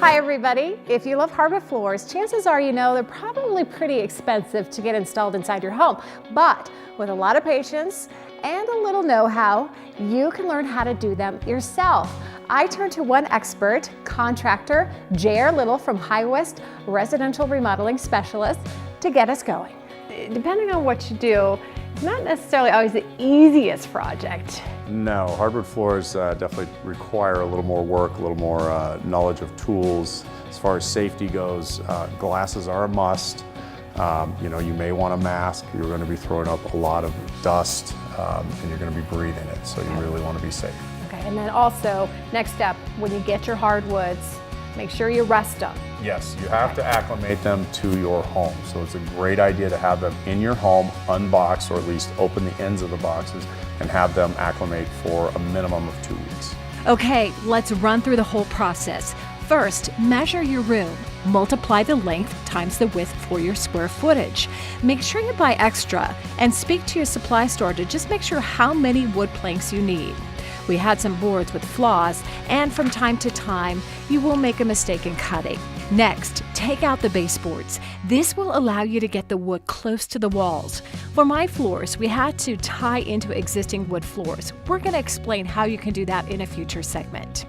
Hi everybody. If you love hardwood floors, chances are you know they're probably pretty expensive to get installed inside your home. But with a lot of patience and a little know-how, you can learn how to do them yourself. I turned to one expert, contractor J.R. Little from High West Residential Remodeling Specialist, to get us going. Depending on what you do, it's not necessarily always the easiest project. No, hardwood floors definitely require a little more work, a little more knowledge of tools. As far as safety goes, glasses are a must. You know, you may want a mask. You're going to be throwing up a lot of dust and you're going to be breathing it, so you really want to be safe. Okay, and then also, next step, when you get your hardwoods, make sure you rest them. Yes, you have to acclimate them to your home. So it's a great idea to have them in your home, unboxed, or at least open the ends of the boxes and have them acclimate for a minimum of 2 weeks. Okay, let's run through the whole process. First, measure your room. Multiply the length times the width for your square footage. Make sure you buy extra and speak to your supply store to just make sure how many wood planks you need. We had some boards with flaws, and from time to time, you will make a mistake in cutting. Next, take out the baseboards. This will allow you to get the wood close to the walls. For my floors, we had to tie into existing wood floors. We're going to explain how you can do that in a future segment.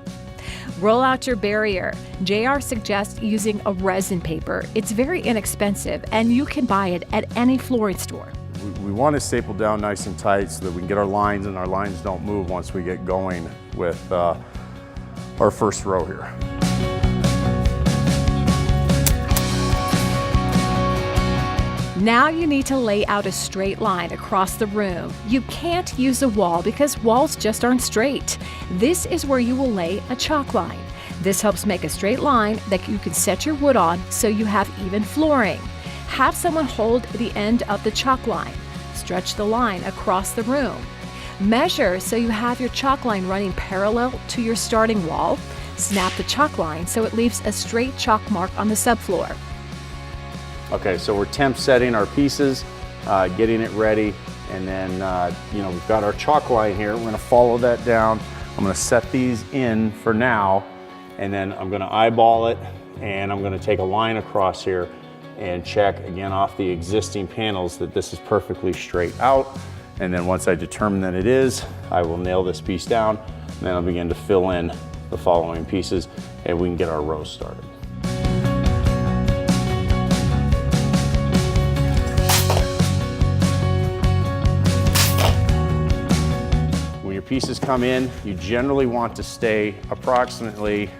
Roll out your barrier. JR suggests using a resin paper. It's very inexpensive, and you can buy it at any flooring store. We want to staple down nice and tight so that we can get our lines and our lines don't move once we get going with our first row here. Now you need to lay out a straight line across the room. You can't use a wall because walls just aren't straight. This is where you will lay a chalk line. This helps make a straight line that you can set your wood on so you have even flooring. Have someone hold the end of the chalk line. Stretch the line across the room. Measure so you have your chalk line running parallel to your starting wall. Snap the chalk line so it leaves a straight chalk mark on the subfloor. Okay, so we're temp setting our pieces, getting it ready, and then you know, we've got our chalk line here. We're going to follow that down. I'm going to set these in for now, and then I'm going to eyeball it, and I'm going to take a line across here and check again off the existing panels that this is perfectly straight out. And then once I determine that it is, I will nail this piece down, and then I'll begin to fill in the following pieces, and we can get our rows started. When your pieces come in, you generally want to stay approximately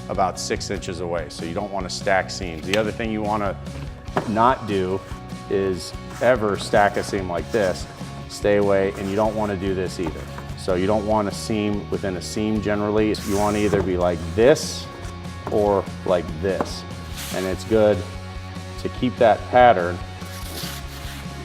about 6 inches away, so you don't want to stack seams. The other thing you want to not do is ever stack a seam like this. Stay away, and you don't want to do this either. So you don't want a seam within a seam generally. You want to either be like this or like this. And it's good to keep that pattern,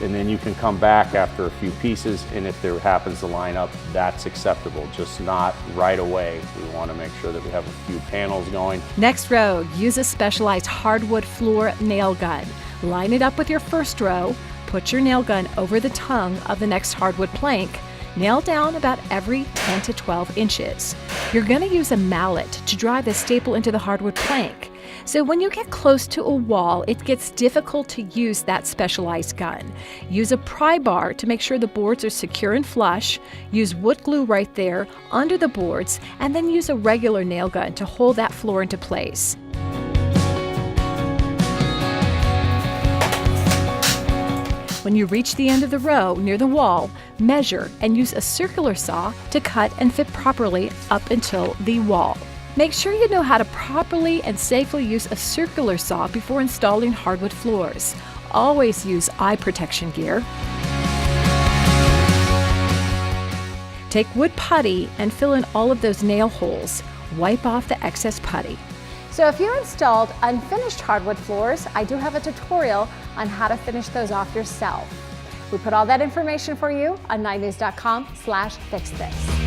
and then you can come back after a few pieces, and if there happens to line up, that's acceptable, just not right away. We want to make sure that we have a few panels going. Next row, use a specialized hardwood floor nail gun. Line it up with your first row, put your nail gun over the tongue of the next hardwood plank, nail down about every 10 to 12 inches. You're going to use a mallet to drive the staple into the hardwood plank. So when you get close to a wall, it gets difficult to use that specialized gun. Use a pry bar to make sure the boards are secure and flush. Use wood glue right there under the boards, and then use a regular nail gun to hold that floor into place. When you reach the end of the row near the wall, measure and use a circular saw to cut and fit properly up until the wall. Make sure you know how to properly and safely use a circular saw before installing hardwood floors. Always use eye protection gear. Take wood putty and fill in all of those nail holes. Wipe off the excess putty. So if you installed unfinished hardwood floors, I do have a tutorial on how to finish those off yourself. We put all that information for you on 9news.com/fixthis.